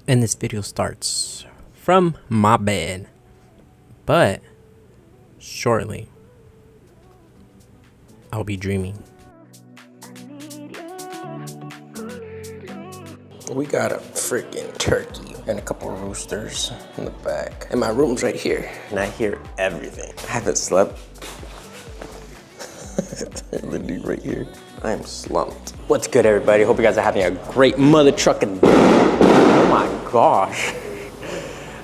And this video starts from my bed, but shortly I'll be dreaming. We got a freaking turkey and a couple of roosters in the back. And my room's right here. And I hear everything. I haven't slept. Literally right here. I am slumped. What's good, everybody? Hope you guys are having a great mother trucking. Oh my gosh.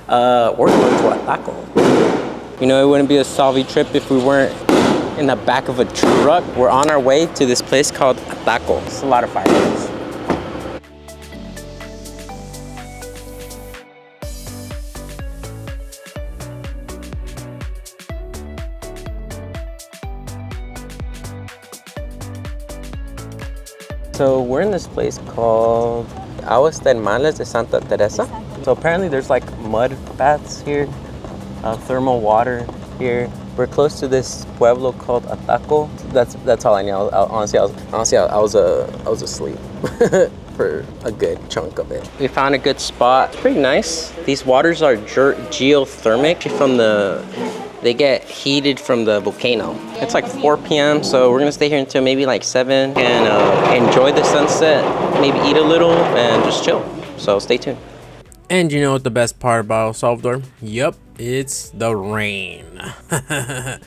We're going to a taco. You know, it wouldn't be a Salvi trip if we weren't in the back of a truck. We're on our way to this place called a taco. It's a lot of fireworks. So we're in this place called Aguas Termales de Santa Teresa. So apparently there's like mud baths here, thermal water here. We're close to this pueblo called Ataco. That's all I know. Honestly, I was asleep for a good chunk of it. We found a good spot. It's pretty nice. These waters are geothermic they get heated from the volcano. It's like 4 p.m. so we're gonna stay here until maybe like 7 and enjoy the sunset, maybe eat a little and just chill. So stay tuned. And you know what the best part about El Salvador? Yup, it's the rain.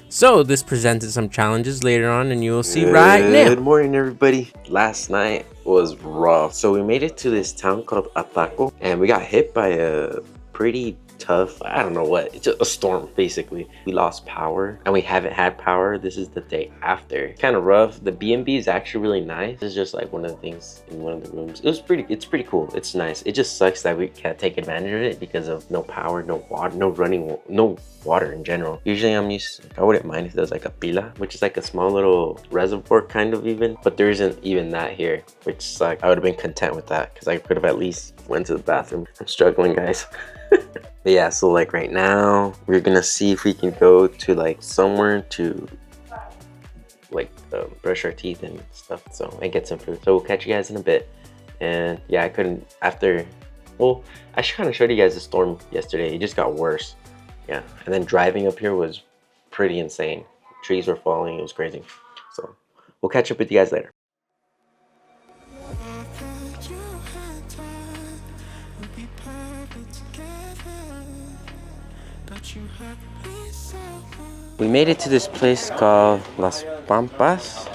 So this presented some challenges later on and you will see right now. Good morning, everybody. Last night was rough. So we made it to this town called Ataco and we got hit by a pretty tough, I don't know what, it's just a storm basically. We lost power and we haven't had power. This is the day after. Kind of rough. The B&B is actually really nice. It's just like one of the things in one of the rooms. It's pretty cool. It's nice. It just sucks that we can't take advantage of it because of no power, no water, no water in general. Usually I wouldn't mind if there's like a pila, which is like a small little reservoir kind of even, but there isn't even that here, which sucks. I would have been content with that because I could have at least went to the bathroom. I'm struggling, guys. But yeah, so like right now we're gonna see if we can go to like somewhere to like brush our teeth and stuff, so and get some food. So we'll catch you guys in a bit. And yeah, I kind of showed you guys the storm yesterday. It just got worse. Yeah, and then driving up here was pretty insane. Trees were falling. It was crazy. So we'll catch up with you guys later. We made it to this place called Las Pampas.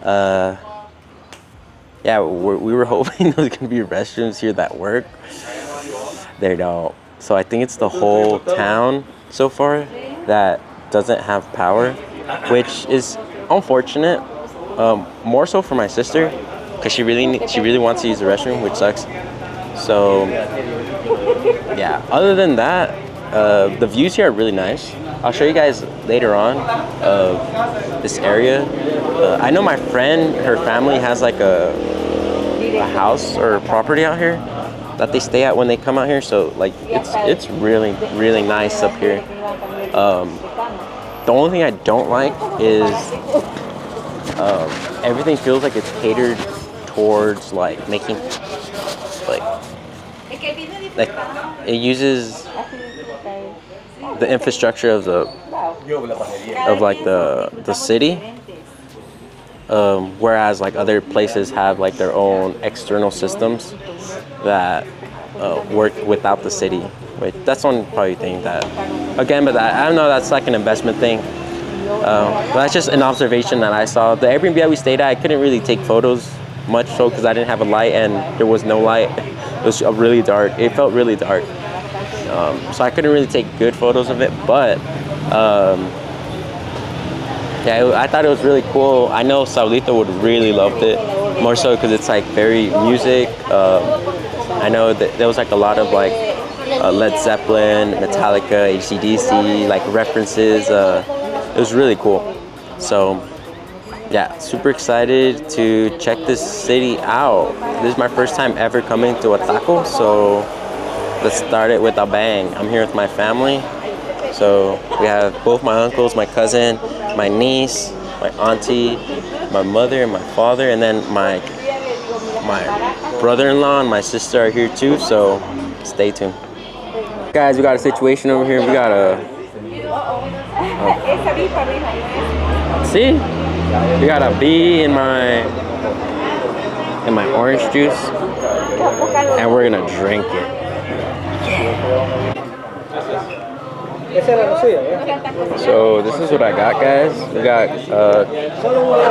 Yeah, we were hoping there was gonna be restrooms here that work. They don't. So I think it's the whole town so far that doesn't have power, which is unfortunate. More so for my sister, because she really wants to use the restroom, which sucks. So yeah, other than that, the views here are really nice. I'll show you guys later on this area. I know my friend, her family has like a house or a property out here that they stay at when they come out here. So like it's really nice up here. The only thing I don't like is everything feels like it's catered towards like making like it uses the infrastructure of the city, whereas like other places have like their own external systems that work without the city. That's one probably thing that again, but I don't know, that's like an investment thing. But that's just an observation that I saw. The Airbnb that we stayed at, I couldn't really take photos much so because I didn't have a light and there was no light. It was really dark. It felt really dark. So I couldn't really take good photos of it, but yeah, I thought it was really cool. I know Saulito would really loved it, more so because it's like very music. I know that there was like a lot of like Led Zeppelin, Metallica, AC/DC, like references. It was really cool. So yeah, super excited to check this city out. This is my first time ever coming to a taco, so let's start it with a bang. I'm here with my family. So we have both my uncles, my cousin, my niece, my auntie, my mother, and my father, and then my my brother-in-law and my sister are here too, so stay tuned. Guys, we got a situation over here. We got a see? We got a bee in my orange juice, and we're gonna drink it. So this is what I got, guys. We got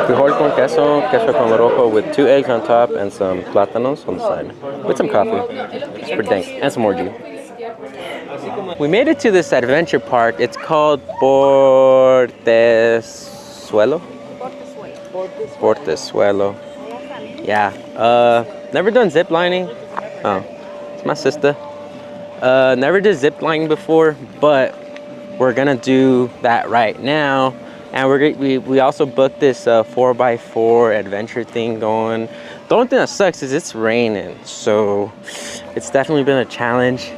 frijol con queso, queso con rojo with 2 eggs on top and some plátanos on the side with some coffee. It's pretty dank, and some more juice. We made it to this adventure park. It's called Portezuelo. Portezuelo. Yeah. Never done zip lining. Oh, it's my sister. Never did zip lining before, but we're gonna do that right now. And we also booked this 4x4 adventure thing going. The only thing that sucks is it's raining, so it's definitely been a challenge.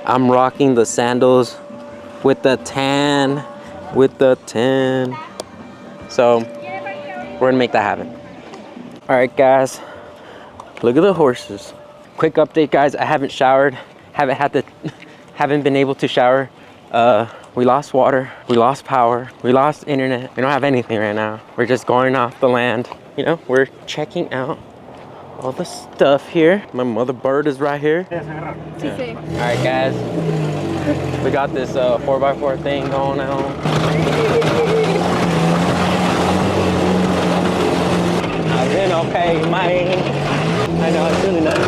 I'm rocking the sandals with the tan, So we're gonna make that happen. All right, guys, look at the horses. Quick update, guys. I haven't showered. Haven't been able to shower. We lost water, we lost power, we lost internet. We don't have anything right now. We're just going off the land. You know, we're checking out all the stuff here. My mother bird is right here. Yeah. All right, guys. We got this 4x4 thing going on. I've been okay, man. I know, it's really nice.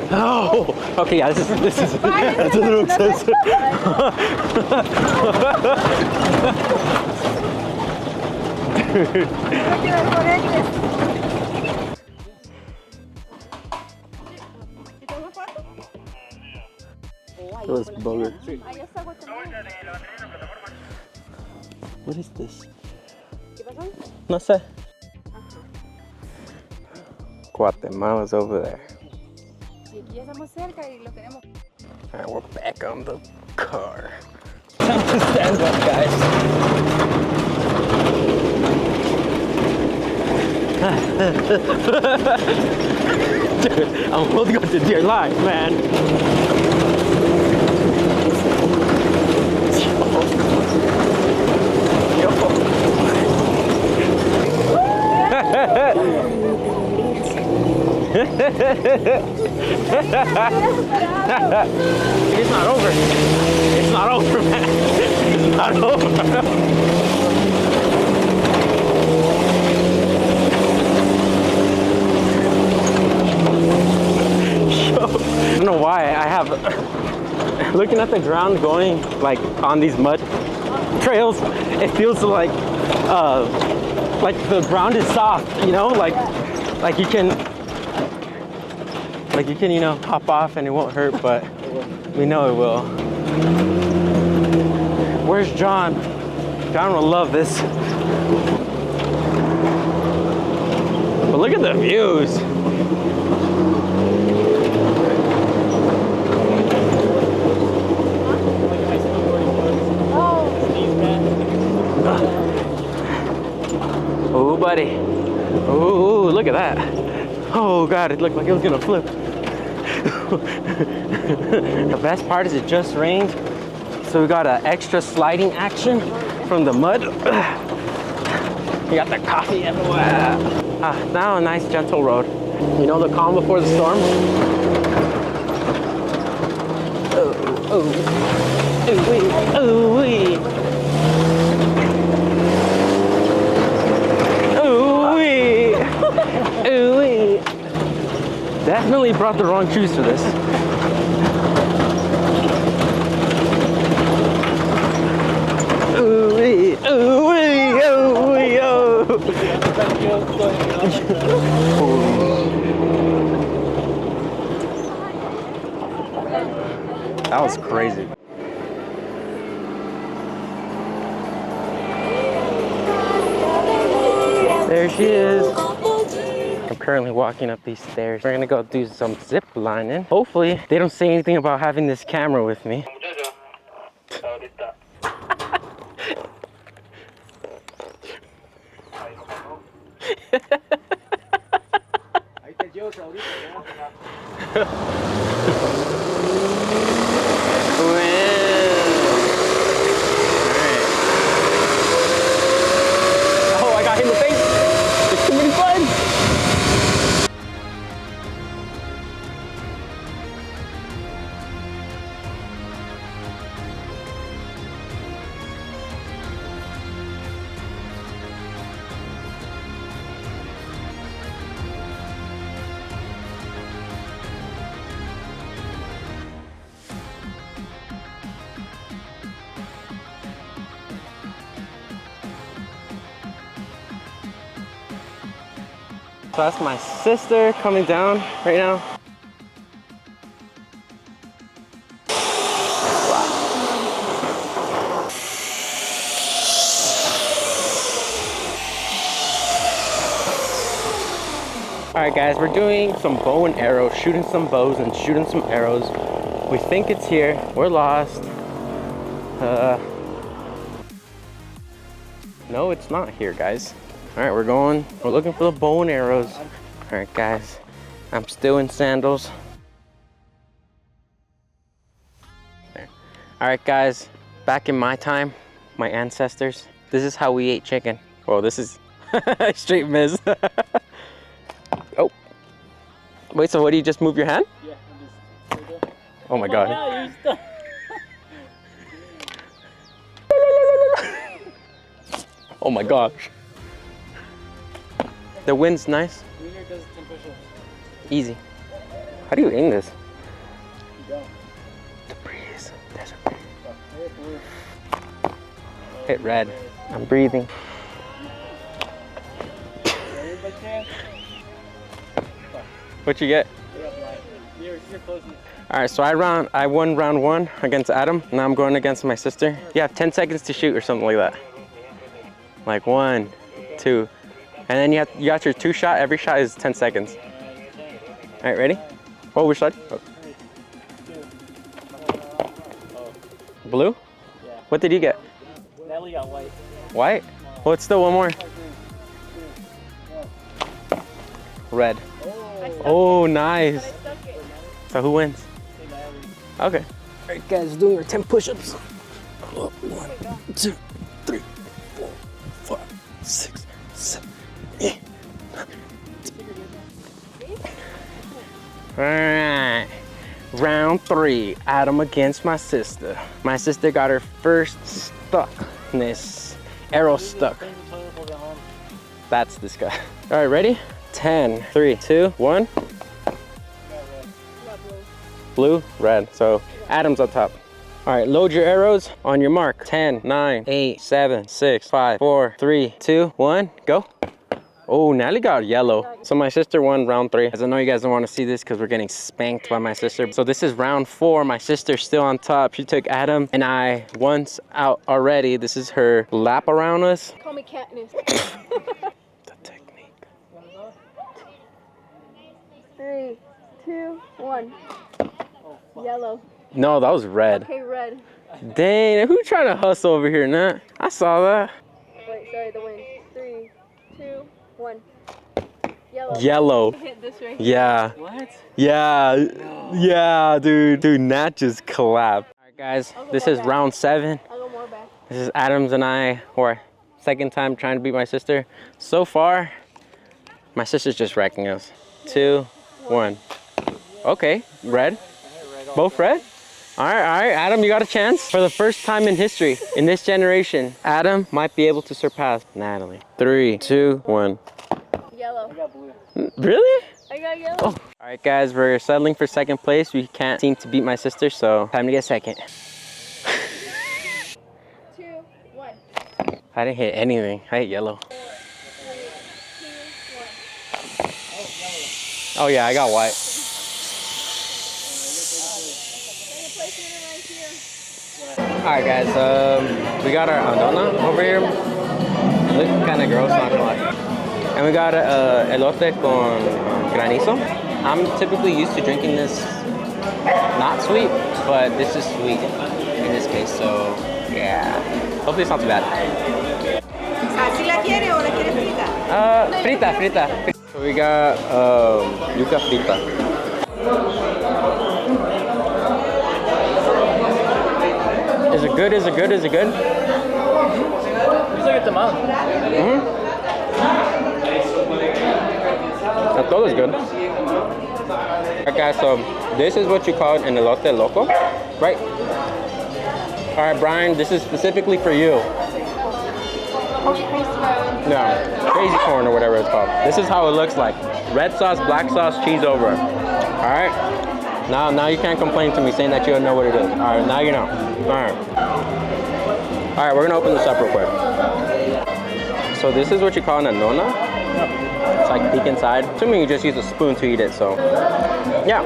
Oh, okay, yeah, this is that's a little excessive. Those bugger. What is this? No sé. Guatemala's over there. Alright, we're back on the car. Time to stand up, guys. Dude, I'm holding on to dear life, man. It's not over. It's not over, man. It's not over. I don't know why I have looking at the ground going like on these mud trails, it feels like the ground is soft, you know, like you can you know, hop off and it won't hurt, but we know it will. Where's John? John will love this. But look at the views. Oh, buddy. Oh, look at that. Oh, God, it looked like it was gonna flip. The best part is it just rained, so we got an extra sliding action from the mud. We got the coffee everywhere. Now a nice gentle road. You know the calm before the storm? Oh, oh, ooh wee, ooh wee. Definitely brought the wrong shoes for this. Ooh wee, ooh wee, ooh wee, oh. That was crazy. There she is. I'm currently walking up these stairs. We're gonna go do some zip lining. Hopefully they don't say anything about having this camera with me. Oh, I got hit in the face. There's too many buttons. So that's my sister coming down right now. All right, guys, we're doing some bow and arrow, shooting some bows and shooting some arrows. We think it's here. We're lost. No, it's not here, guys. All right, we're looking for the bow and arrows. All right, guys, I'm still in sandals. There. All right, guys, back in my time, my ancestors, this is how we ate chicken. Well, this is straight miss. Oh, wait, so what, do you just move your hand? Yeah, I'm just right there. Oh my God. Yeah, you're stuck. Oh my gosh. The wind's nice. Winner does 10 push-ups. Easy. How do you aim this? You go. The breeze. There's a breeze. Hit blue. Hit red. I'm breathing. Everybody can. What'd you get? You're up line. You're closest. All right, so I won round 1 against Adam. Now I'm going against my sister. You have 10 seconds to shoot or something like that. Like 1, 2, and then you got your 2 shot. Every shot is 10 seconds. All right, ready? Oh, which side? Oh. Blue? Yeah. What did you get? Nelly got white. White? Well, it's still one more. Red. Oh, nice. So who wins? Okay. All right, guys, doing our 10 push-ups. 1, 2, 3, 4, 5, 6, 7, 8. All right. Round 3. Adam against my sister. My sister got her first stuckness. Arrow stuck. That's this guy. All right, ready? 10, 3, 2, 1. Blue, red. So Adam's on top. All right, load your arrows on your mark. 10, 9, 8, 7, 6, 5, 4, 3, 2, 1, go. Oh, Natalie got yellow. So my sister won round 3. As I know you guys don't want to see this because we're getting spanked by my sister. So this is round 4. My sister's still on top. She took Adam and I once out already. This is her lap around us. Call me Katniss. The technique. 3, 2, 1. Yellow. No, that was red. Okay, red. Dang, who trying to hustle over here, Nat? I saw that. Wait, sorry, the wind. 3, 2, 1. Yellow. Yellow. Hit this way. Yeah. What? Yeah. No. Yeah, dude. Dude, Nat just collapsed. All right, guys. This is round 7. I'll go more back. This is Adams and I, or second time trying to beat my sister. So far, my sister's just wrecking us. 2, 1. Okay, red. Both red? All right, Adam, you got a chance. For the first time in history, in this generation, Adam might be able to surpass Natalie. 3, 2, 1. Yellow. I got blue. Really? I got yellow. Oh. All right, guys, we're settling for second place. We can't seem to beat my sister, so time to get second. 2, 1. I didn't hit anything. I hit yellow. 3, 2, 1. Oh yeah, I got white. Alright guys, we got our andona over here. It looks kind of gross, not gonna lie. And we got elote con granizo. I'm typically used to drinking this not sweet, but this is sweet in this case, so yeah. Hopefully it's not too bad. ¿Así la quiere o la quiere frita? Frita. So we got yuca frita. Is it good? Is it good? Is it good? He's like a tamal. That todo is good. Alright guys, so this is what you call an elote loco, right? Alright Brian, this is specifically for you. No, crazy corn or whatever it's called. This is how it looks like. Red sauce, black sauce, cheese over it. Alright? Now you can't complain to me saying that you don't know what it is. Alright, now you know. Alright. Alright, we're gonna open this up real quick. So this is what you call an anona. It's like peek inside. Assuming you just use a spoon to eat it, so yeah.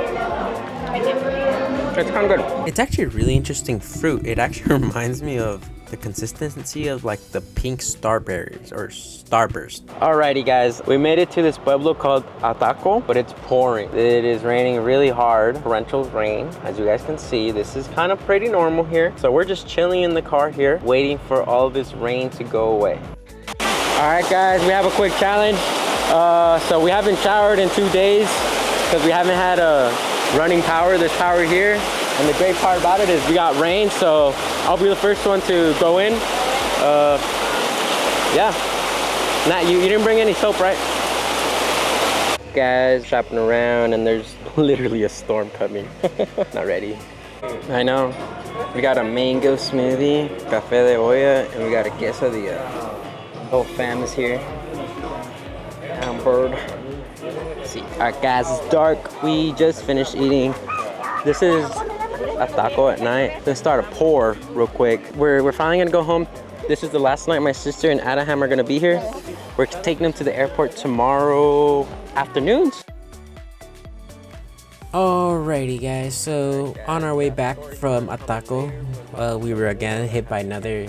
It's kind of good. It's actually a really interesting fruit. It actually reminds me of the consistency of like the pink starberries or starburst. Alrighty guys, we made it to this pueblo called Ataco, but it's pouring. It is raining really hard, torrential rain. As you guys can see, this is kind of pretty normal here. So we're just chilling in the car here, waiting for all this rain to go away. Alright guys, we have a quick challenge. So we haven't showered in 2 days because we haven't had running power. There's power here. And the great part about it is we got rain, so I'll be the first one to go in. Yeah. Nat, you didn't bring any soap, right? Guys, shopping around, and there's literally a storm coming. Not ready. I know. We got a mango smoothie, café de olla, and we got a quesadilla. The whole fam is here. Bird. Let's see. Alright guys, it's dark. We just finished eating. This is a taco at night. Let's start a pour real quick. We're finally gonna go home. This is the last night my sister and Adaham are gonna be here. We're taking them to the airport tomorrow afternoon. Alrighty guys, so on our way back from Ataco, we were again hit by another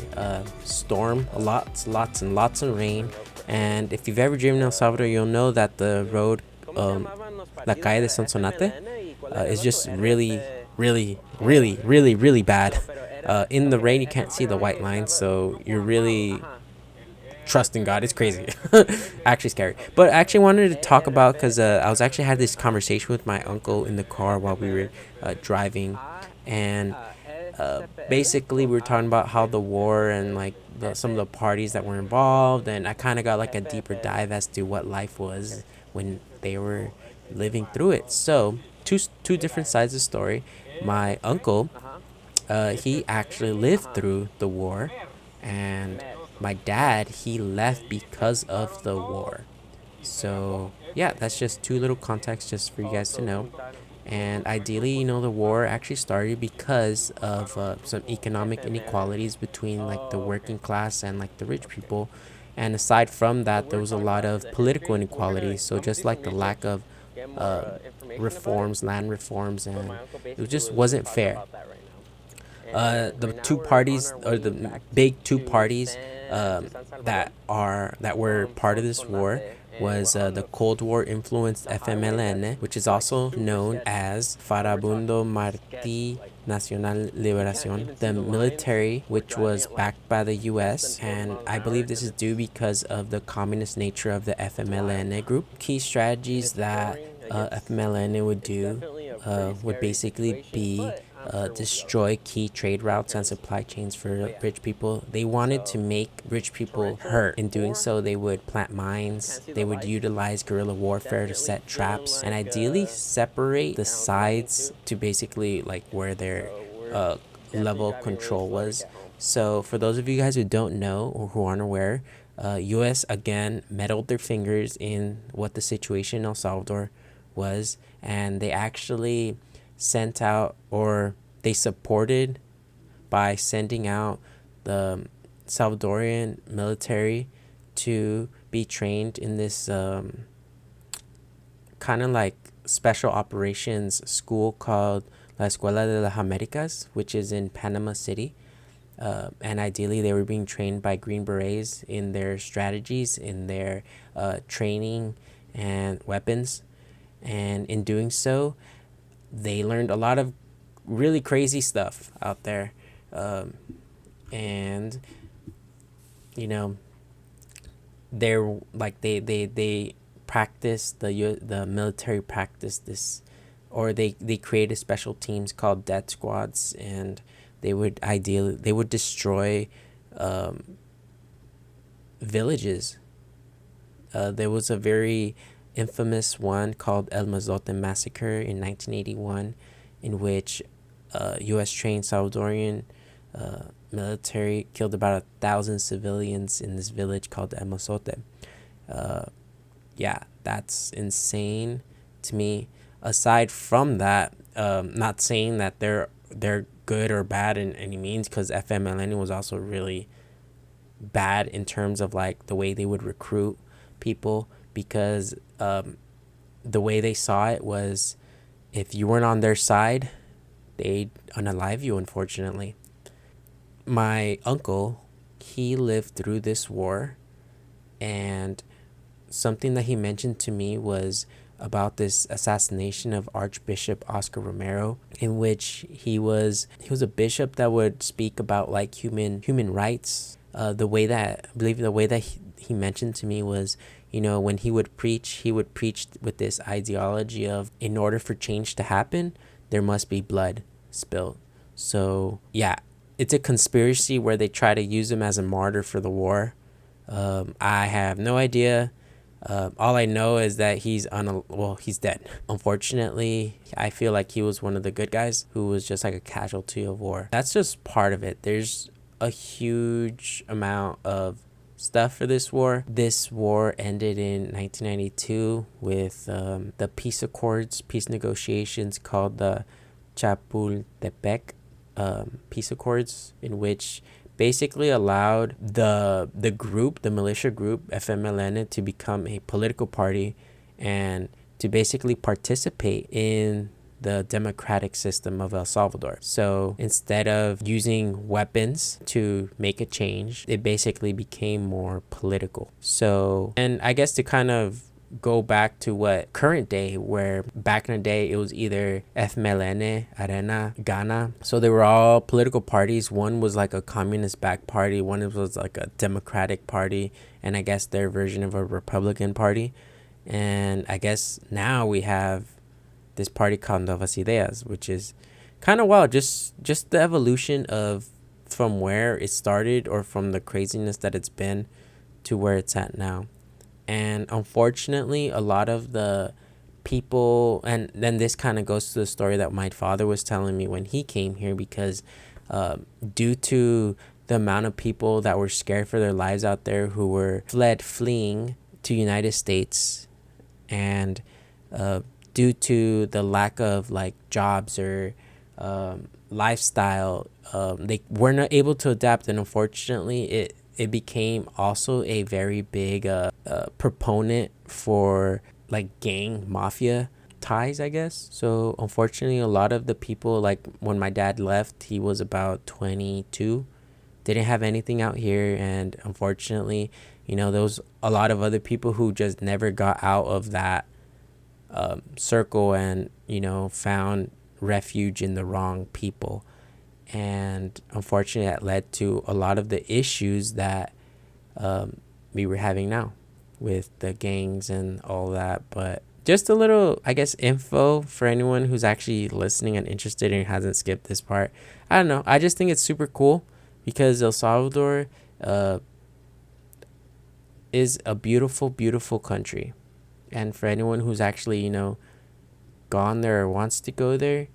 storm. Lots and lots of rain. And if you've ever driven in El Salvador, you'll know that the road, La Calle de Sonsonate, is just really bad. In the rain, you can't see the white line, so you're really trusting God. It's crazy. Actually scary. But I actually wanted to talk about, because I was actually had this conversation with my uncle in the car while we were driving, and basically we were talking about how the war and like some of the parties that were involved, and I kind of got like a deeper dive as to what life was when they were living through it. So two different sides of the story. My uncle, he actually lived through the war, and my dad, he left because of the war. So yeah, that's just two little contexts just for you guys to know. And ideally, you know, the war actually started because of some economic inequalities between like the working class and like the rich people. And aside from that, there was a lot of political inequalities. So just like the lack of reforms, land reforms, and it just wasn't fair. The two parties, or the big two parties that were part of this war, was the Cold War influenced FMLN, which is also known as Farabundo Martí Nacional Liberación, the military, which was backed by the US, and I believe this is due because of the communist nature of the FMLN group. Key strategies that FMLN would do would basically be destroy key trade routes and supply chains for rich people. They wanted to make rich people hurt. In doing so, they would plant mines, they would utilize guerrilla warfare to set traps, and ideally separate the sides to basically like where their level of control was. So for those of you guys who don't know or who aren't aware, US again meddled their fingers in what the situation in El Salvador was, and they actually sent out, or they supported by sending out the Salvadorian military to be trained in this kind of like special operations school called La Escuela de las Americas, which is in Panama City. And ideally they were being trained by Green Berets in their strategies, in their training and weapons. And in doing so, they learned a lot of really crazy stuff out there. And you know, they're like they practice, the military practice this or they created special teams called death squads, and they would destroy villages. There was a very infamous one called El Mazote Massacre in 1981, in which U.S. trained Salvadorian military killed about 1,000 civilians in this village called El Mazote. Yeah, that's insane to me. Aside from that, not saying that they're good or bad in any means, because FMLN was also really bad in terms of like the way they would recruit people, because the way they saw it was, if you weren't on their side, they'd unalive you, unfortunately. My uncle, he lived through this war, and something that he mentioned to me was about this assassination of Archbishop Oscar Romero, in which he was a bishop that would speak about like human rights. The way that he mentioned to me was, when he would preach with this ideology of, in order for change to happen, there must be blood spilled. So yeah, it's a conspiracy where they try to use him as a martyr for the war. I have no idea. All I know is that he's dead. Unfortunately, I feel like he was one of the good guys who was just like a casualty of war. That's just part of it. There's a huge amount of stuff for this war. This war ended in 1992 with the peace negotiations called the Chapultepec peace accords, in which basically allowed the militia group FMLN to become a political party and to basically participate in the democratic system of El Salvador. So instead of using weapons to make a change, it basically became more political. So, and I guess to kind of go back to what current day, where back in the day it was either FMLN, Arena, Ghana. So they were all political parties. One was like a communist backed party, one was like a democratic party, and I guess their version of a Republican party. And I guess now we have this party called Novas Ideas, which is kind of wild. Just the evolution of from where it started, or from the craziness that it's been, to where it's at now. And unfortunately, a lot of the people, and then this kind of goes to the story that my father was telling me when he came here, because due to the amount of people that were scared for their lives out there, who were fleeing to United States, and due to the lack of like jobs or lifestyle, they were not able to adapt, and unfortunately it became also a very big proponent for like gang mafia ties, I guess. So unfortunately, a lot of the people, like when my dad left, he was about 22, didn't have anything out here, and unfortunately, there was a lot of other people who just never got out of that circle, and found refuge in the wrong people. And unfortunately, that led to a lot of the issues that we were having now with the gangs and all that. But just a little, I guess, info for anyone who's actually listening and interested and hasn't skipped this part. I don't know. I just think it's super cool, because El Salvador is a beautiful, beautiful country. And for anyone who's actually, gone there or wants to go there,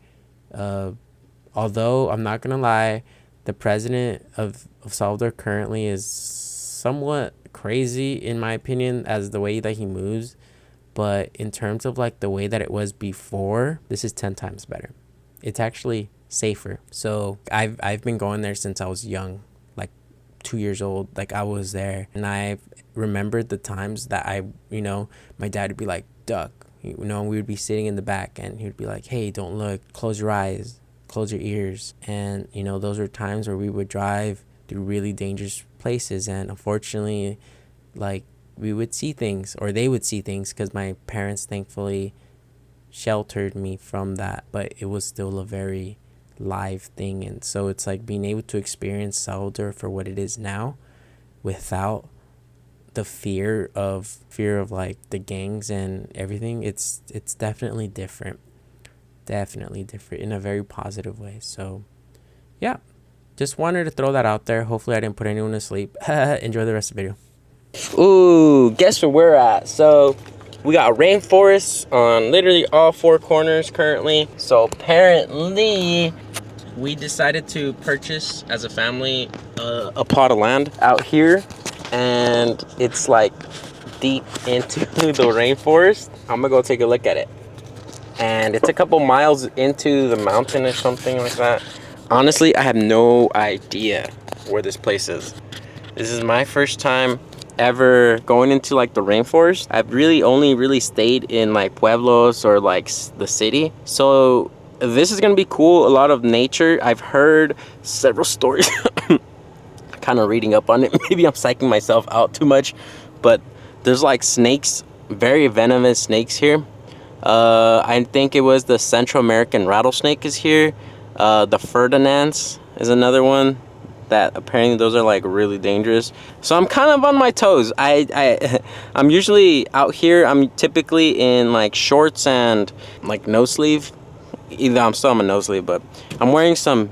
although I'm not gonna lie, the president of Salvador currently is somewhat crazy in my opinion, as the way that he moves. But in terms of like the way that it was before, this is 10 times better. It's actually safer. So I've been going there since I was young, like 2 years old. Like I was there, and I've remembered the times that my dad would be like, duck, we would be sitting in the back, and he would be like, hey, don't look, close your eyes, close your ears. And those are times where we would drive through really dangerous places, and unfortunately, like, we would see things, or they would see things, because my parents thankfully sheltered me from that, but it was still a very live thing. And so it's like being able to experience Salvador for what it is now, without the fear of like the gangs and everything. It's definitely different. definitely different in a very positive way. So yeah, just wanted to throw that out there. Hopefully I didn't put anyone to sleep. Enjoy the rest of the video. Ooh, guess where we're at? So we got rainforests on literally all four corners currently. So apparently we decided to purchase as a family a plot of land out here, and it's like deep into the rainforest. I'm gonna go take a look at it, and it's a couple miles into the mountain or something like that. Honestly, I have no idea where this place is. This is my first time ever going into like the rainforest. I've really only really stayed in like pueblos or like the city. So this is gonna be cool. A lot of nature. I've heard several stories. Kind of reading up on it. Maybe I'm psyching myself out too much, but there's like snakes, very venomous snakes here. I think it was the Central American rattlesnake is here. The Ferdinands is another one that apparently those are like really dangerous. So I'm kind of on my toes. I'm usually out here. I'm typically in like shorts and like no sleeve. Either I'm still on my no sleeve, but I'm wearing some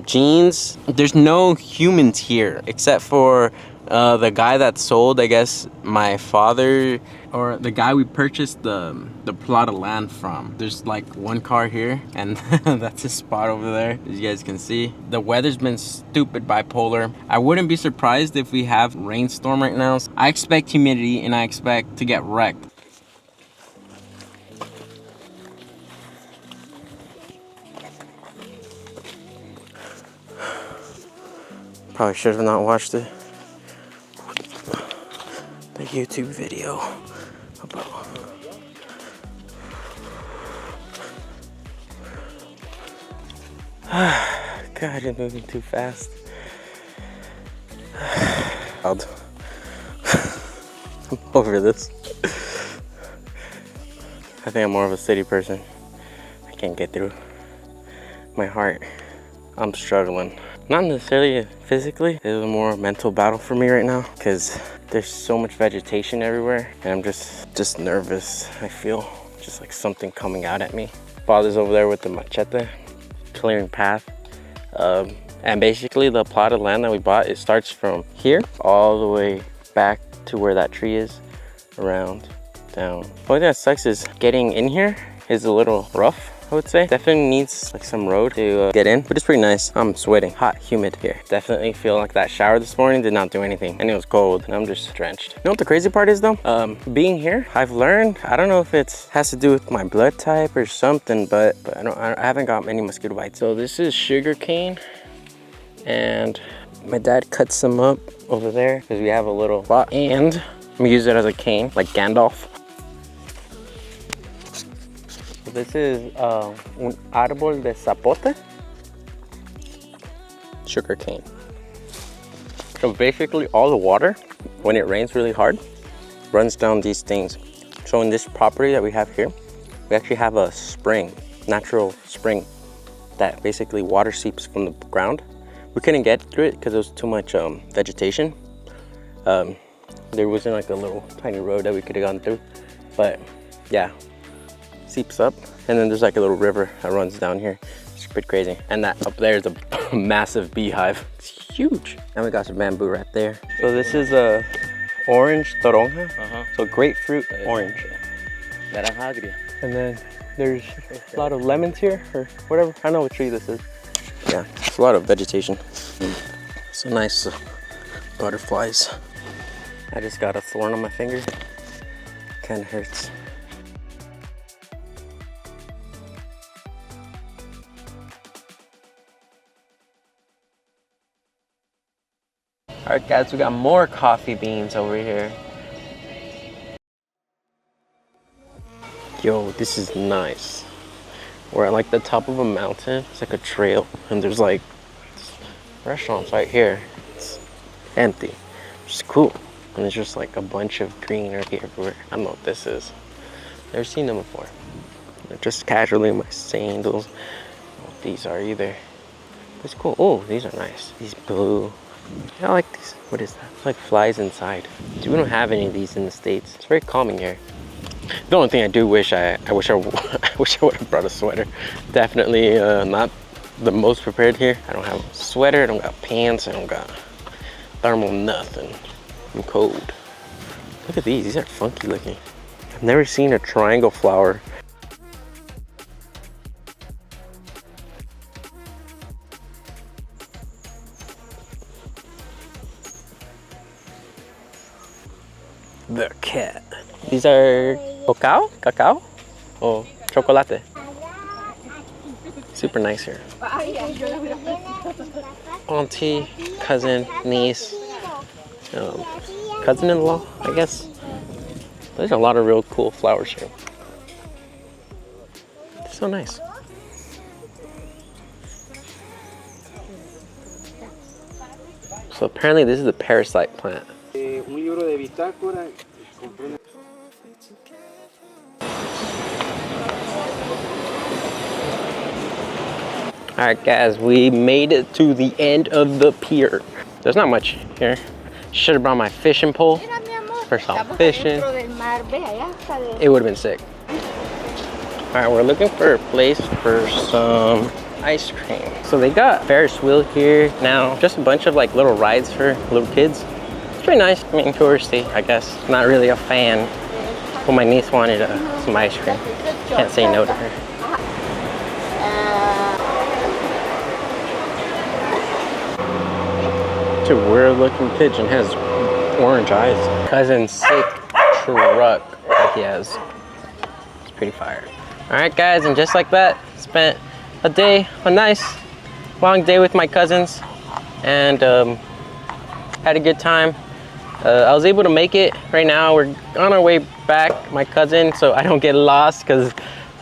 jeans. There's no humans here except for the guy that sold, I guess, my father, or the guy we purchased the plot of land from. There's like one car here, and that's his spot over there, as you guys can see. The weather's been stupid bipolar. I wouldn't be surprised if we have rainstorm right now. I expect humidity, and I expect to get wrecked. Probably should have not watched the YouTube video about God, you're moving too fast. I'm over this. I think I'm more of a city person. I can't get through my heart. I'm struggling. Not necessarily physically, it's a more mental battle for me right now because there's so much vegetation everywhere, and I'm just nervous. I feel just like something coming out at me. Father's over there with the machete, clearing path. And basically the plot of land that we bought, it starts from here all the way back to where that tree is, around, down. The only thing that sucks is getting in here is a little rough, I would say. Definitely needs like some road to get in, but it's pretty nice. I'm sweating, hot, humid here. Definitely feel like that shower this morning did not do anything, and it was cold, and I'm just drenched. You know what the crazy part is though? Being here, I've learned, I don't know if it has to do with my blood type or something, but I haven't got many mosquito bites. So this is sugar cane, and my dad cuts some up over there because we have a little plot, and I'm gonna use it as a cane, like Gandalf. This is un árbol de zapote, sugar cane. So basically all the water, when it rains really hard, runs down these things. So in this property that we have here, we actually have a spring, natural spring, that basically water seeps from the ground. We couldn't get through it because there was too much vegetation. There wasn't like a little tiny road that we could have gone through, but yeah. Seeps up, and then there's like a little river that runs down here. It's pretty crazy. And that up there is a massive beehive. It's huge. And we got some bamboo right there. So this is a orange toronja. So grapefruit orange. And then there's a lot of lemons here, or whatever. I don't know what tree this is. Yeah, it's a lot of vegetation. So nice butterflies. I just got a thorn on my finger. Kind of hurts. All right, guys, we got more coffee beans over here. Yo, this is nice. We're at like the top of a mountain. It's like a trail, and there's like restaurants right here. It's empty, which is cool. And there's just like a bunch of greenery everywhere. I don't know what this is. Never seen them before. They're just casually in my sandals. I don't know what these are either. It's cool. Oh, these are nice. These blue. I like these. What is that? It's like flies inside. We don't have any of these in the States. It's very calming here. The only thing I do wish I wish I would have brought a sweater. Definitely not the most prepared here. I don't have a sweater, I don't got pants, I don't got thermal nothing. I'm cold. Look at these are funky looking. I've never seen a triangle flower. The cat. These are cacao, or chocolate. Super nice here. Auntie, cousin, niece, cousin-in-law, I guess. There's a lot of real cool flowers here. It's so nice. So apparently this is a parasite plant. Alright guys, we made it to the end of the pier. There's not much here. Should have brought my fishing pole for some fishing. It would have been sick. Alright, we're looking for a place for some ice cream. So they got Ferris wheel here now. Just a bunch of like little rides for little kids. It's pretty nice. I mean, touristy, I guess. Not really a fan. But my niece wanted some ice cream. Can't say no to her. It's a weird looking pigeon. Has orange eyes. Cousin's sick truck that he has. It's pretty fire. Alright guys, and just like that, spent a nice long day with my cousins, and had a good time. I was able to make it. Right now we're on our way back, my cousin, so I don't get lost, because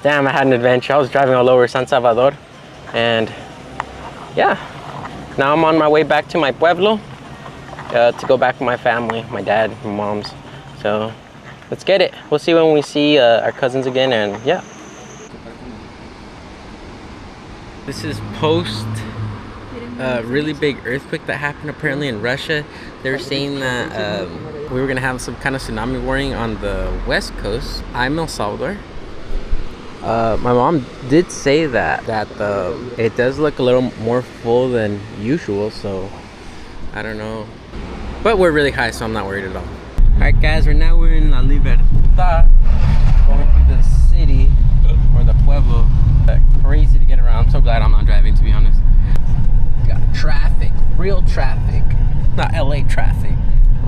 damn, I had an adventure. I was driving all over San Salvador, and yeah, now I'm on my way back to my pueblo to go back with my family, my dad, my mom's. So let's get it. We'll see when we see our cousins again, and yeah. This is post really big earthquake that happened apparently in Russia. They're saying that we were gonna have some kind of tsunami warning on the west coast. I'm El Salvador. My mom did say that it does look a little more full than usual, so I don't know. But we're really high, so I'm not worried at all. Alright guys, we're in La Libertad, going through the city, or the pueblo. Crazy to get around. I'm so glad I'm not driving, to be honest. Got traffic, real traffic. Not LA traffic.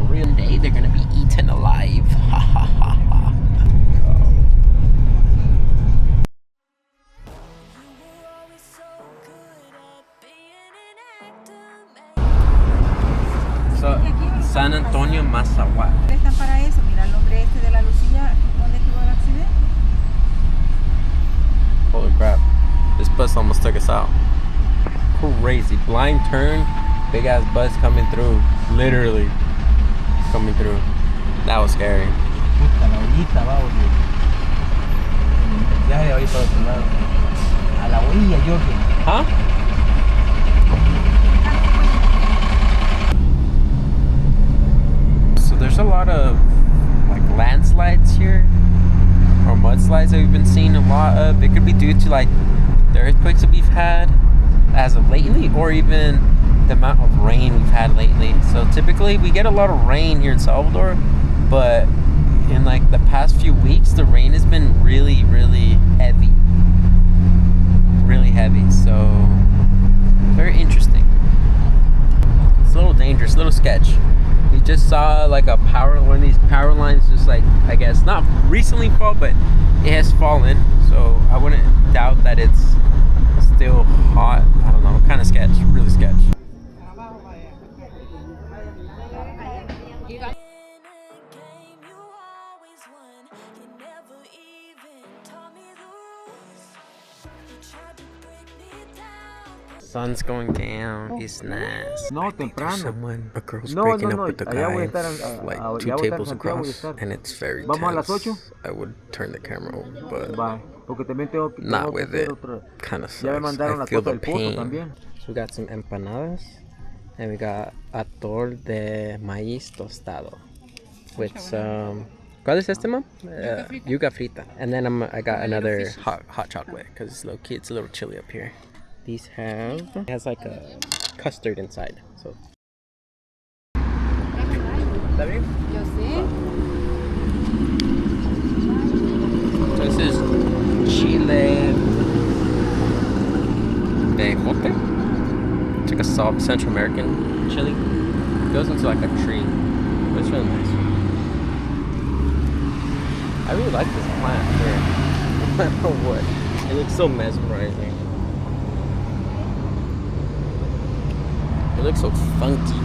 Real day, they're gonna be eaten alive. Ha ha ha ha. So, San Antonio, Mazahuat. Están para eso. Mira el hombre este de la Lucilla, ¿dónde tuvo el accidente? Holy crap. This bus almost took us out. Crazy. Blind turn, big ass bus coming through. Literally coming through. That was scary. Huh? So there's a lot of like landslides here, or mudslides that we've been seeing a lot of. It could be due to like the earthquakes that we've had as of lately, or even the amount of rain we've had lately. So typically we get a lot of rain here in Salvador, but in like the past few weeks the rain has been really heavy. Really heavy. So very interesting. It's a little dangerous, a little sketch. We just saw like one of these power lines just like, I guess not recently fall, but it has fallen. So I wouldn't doubt that it's still hot. I don't know, kind of sketch, really sketch. Sun's going down. It's nice. No, temprano. A girl's No, breaking no, no. up with the Allá voy a guy, estar, like allá two voy a estar tables en Santiago, voy a across, estar. and it's very Vamos a las tense. 8. I would turn the camera over, but Va, porque también tengo not que with hacer it. otra. Kind of Ya me sucks. mandaron I la feel cosa the del pozo pain. también. So we got some empanadas, and we got atol de maíz tostado with some ¿Cuál es este, mom? Yuca frita. And then I got another hot chocolate because it's low key. It's a little chilly up here. These it has like a custard inside. So. ¿Está bien? Yo sé. So this is chile de jote. It's like a soft Central American chili. It goes into like a tree. But it's really nice. I really like this plant here. I don't know what. It looks so mesmerizing. It looks so funky.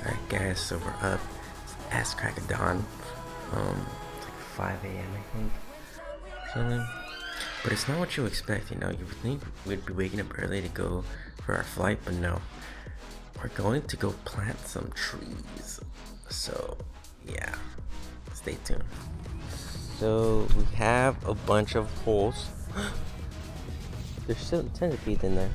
Alright guys, so we're up. It's ass crack of dawn. It's like 5 a.m. I think. Chilling. But it's not what you expect, you know. You would think we'd be waking up early to go for our flight, but no. We're going to go plant some trees. So yeah, stay tuned. So we have a bunch of holes. There's still centipedes in there.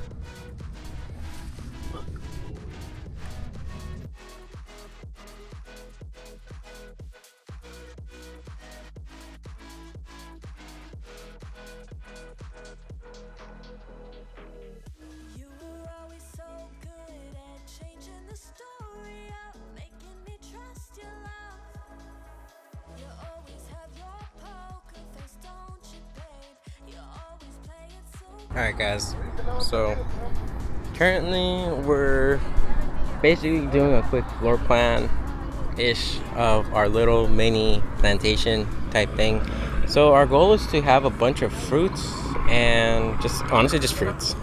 Alright guys, so currently we're basically doing a quick floor plan ish of our little mini plantation type thing. So our goal is to have a bunch of fruits and just honestly just fruits.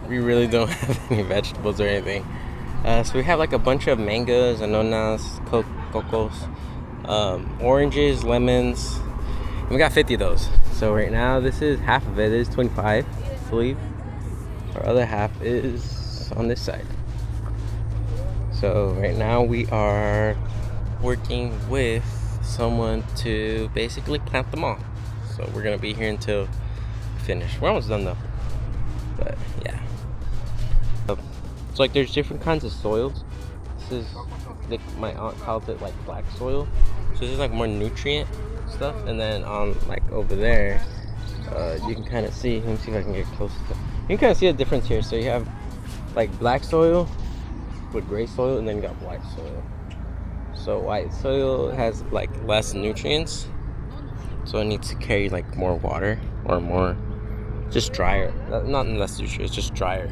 We really don't have any vegetables or anything. So we have like a bunch of mangoes, ananas, cocos, oranges, lemons. We got 50 of those. So right now this is half of it is 25, I believe. Our other half is on this side. So right now we are working with someone to basically plant them all. So we're gonna be here until we finish. We're almost done though. But yeah. So like there's different kinds of soils. This is like my aunt calls it like black soil. So this is like more nutrient stuff, and then on like over there you can kind of see, let me see if I can get close to it. You can kind of see the difference here. So you have like black soil with gray soil, and then you got white soil. So white soil has like less nutrients, so it needs to carry like more water or more just drier, not less nutrients, just drier.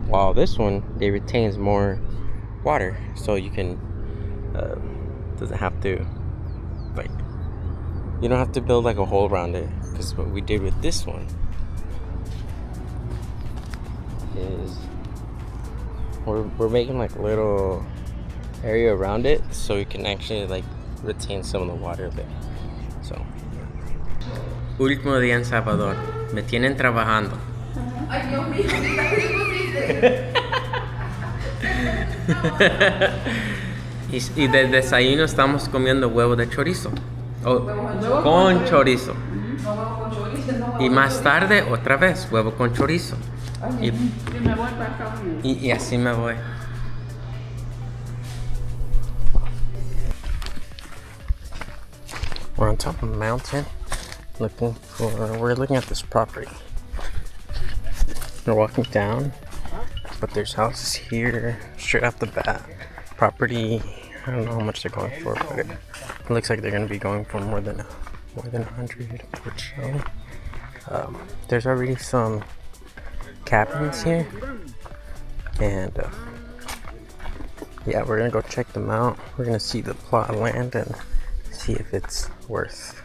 While this one, it retains more water, so you can doesn't have to like, you don't have to build like a hole around it, because what we did with this one is we're making like a little area around it so you can actually like retain some of the water there. So último día en Salvador, me tienen trabajando. Ay, Dios mío, Y de desayuno estamos comiendo huevo de chorizo. Con chorizo. Y más tarde otra vez huevo con chorizo. Y así me voy. We're on top of a mountain we're looking at this property. We're walking down, but there's houses here straight off the bat. Property, I don't know how much they're going for, but it looks like they're going to be going for more than 100 per show. There's already some cabins here, and yeah, we're gonna go check them out. We're gonna see the plot of land and see if it's worth.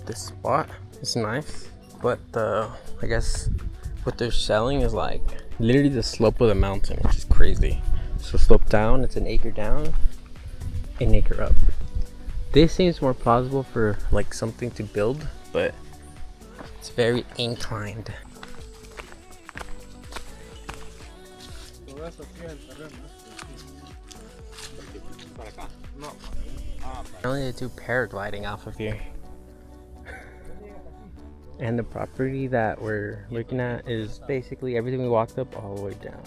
This spot is nice, but I guess what they're selling is like literally the slope of the mountain, which is crazy. So slope down, it's an acre down, an acre up. This seems more plausible for like something to build, but it's very inclined. Apparently they do paragliding off of here. And the property that we're looking at is basically everything we walked up all the way down.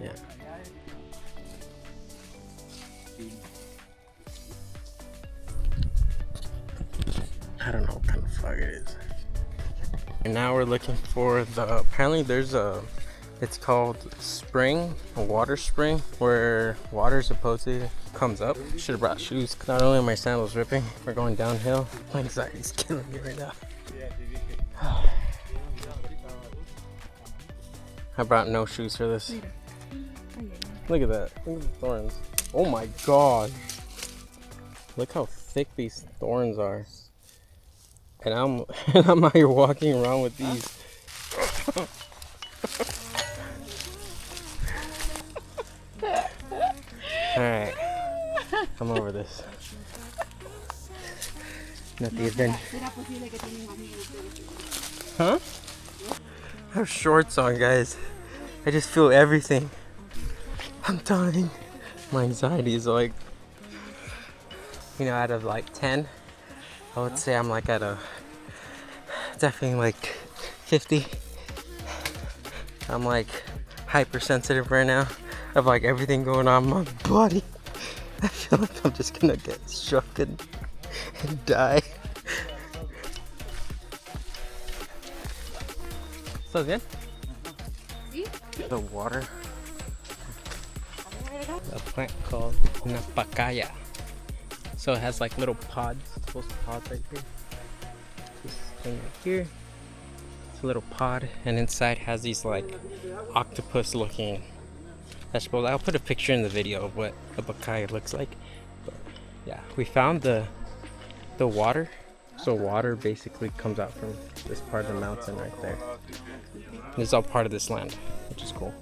Yeah. I don't know what kind of fog it is. And now we're looking for the, apparently there's a, it's called spring, a water spring, where water supposedly comes up. Should have brought shoes. Not only are my sandals ripping, we're going downhill. My anxiety's killing me right now. I brought no shoes for this. Look at that. Look at the thorns. Oh my god. Look how thick these thorns are. And I'm out here walking around with these. Alright. I'm over this. Nothing. Huh? I have shorts on, guys. I just feel everything. I'm dying. My anxiety is like, you know, out of like 10, I would say I'm like at a, definitely like 50. I'm like hypersensitive right now of like everything going on in my body. I feel like I'm just gonna get struck and die. So good? The water. A plant called napakaya. So it has like little pods, those pods right here. This thing right here. It's a little pod, and inside has these like octopus looking vegetables. I'll put a picture in the video of what a bakaya looks like. But yeah, we found the water. So water basically comes out from this part of the mountain right there. This is all part of this land, which is cool.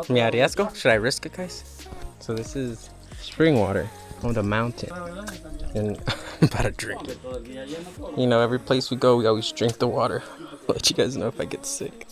Me arriesgo? Should I risk it, guys? So this is spring water on the mountain, and I'm about to drink it. You know, every place we go, we always drink the water. I'll let you guys know if I get sick.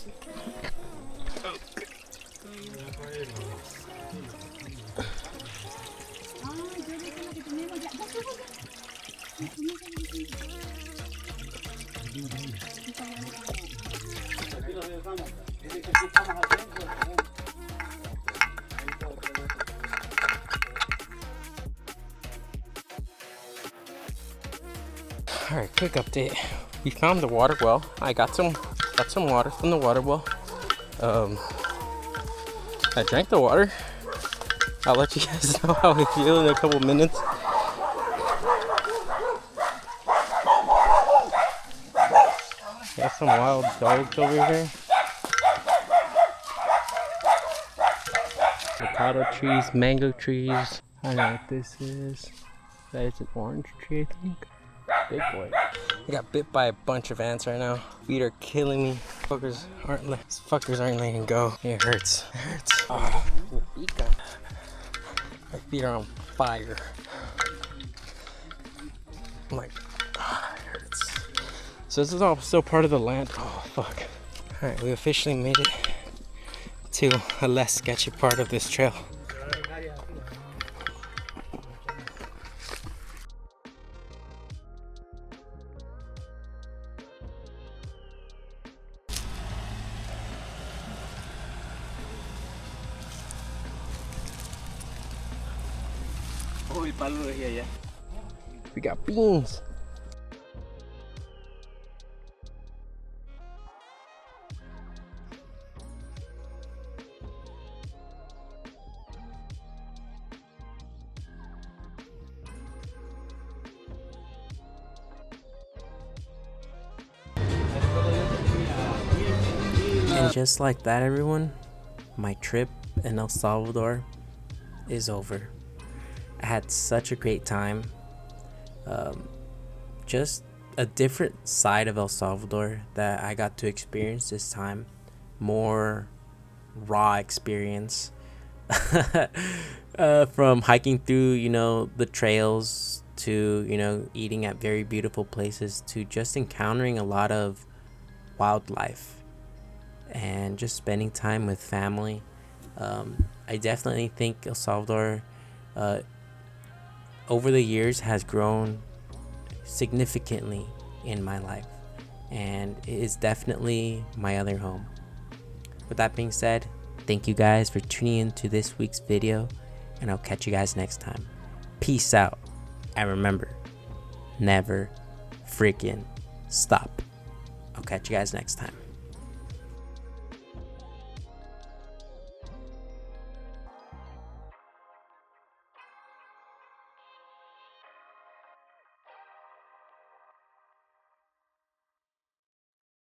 Alright, quick update. We found the water well. I got some water from the water well. I drank the water. I'll let you guys know how I feel in a couple minutes. Got some wild dogs over here. Avocado trees, mango trees. I don't know what this is. That is an orange tree, I think. Big boy. I got bit by a bunch of ants right now. Feet are killing me. These fuckers aren't letting go. It hurts. It hurts. Oh, my feet are on fire. I'm like, it hurts. So this is all still part of the land. Oh fuck. Alright, we officially made it to a less sketchy part of this trail. We got beans. And just like that, everyone, my trip in El Salvador is over. I had such a great time. Just a different side of El Salvador that I got to experience this time. More raw experience. From hiking through, you know, the trails to, you know, eating at very beautiful places to just encountering a lot of wildlife. and just spending time with family. I definitely think El Salvador over the years has grown significantly in my life, and it is definitely my other home. With that being said, thank you guys for tuning in to this week's video, and I'll catch you guys next time. Peace out, and remember, never freaking stop. I'll catch you guys next time.